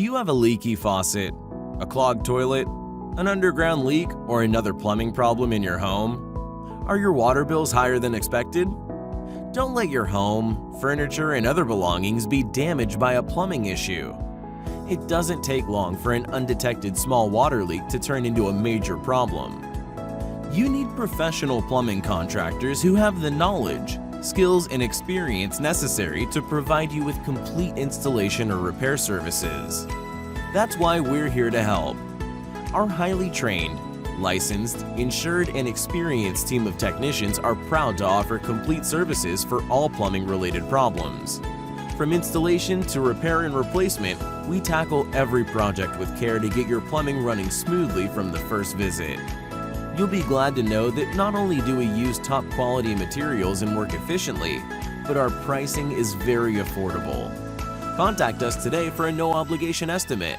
you have a leaky faucet, a clogged toilet, an underground leak, or another plumbing problem in your home? Are your water bills higher than expected? Don't let your home, furniture, and other belongings be damaged by a plumbing issue. It doesn't take long for an undetected small water leak to turn into a major problem. You need professional plumbing contractors who have the knowledge, skills, and experience necessary to provide you with complete installation or repair services. That's why we're here to help. Our highly trained, licensed, insured, and experienced team of technicians are proud to offer complete services for all plumbing-related problems. From installation to repair and replacement, we tackle every project with care to get your plumbing running smoothly from the first visit. You'll be glad to know that not only do we use top-quality materials and work efficiently, but our pricing is very affordable. Contact us today for a no-obligation estimate.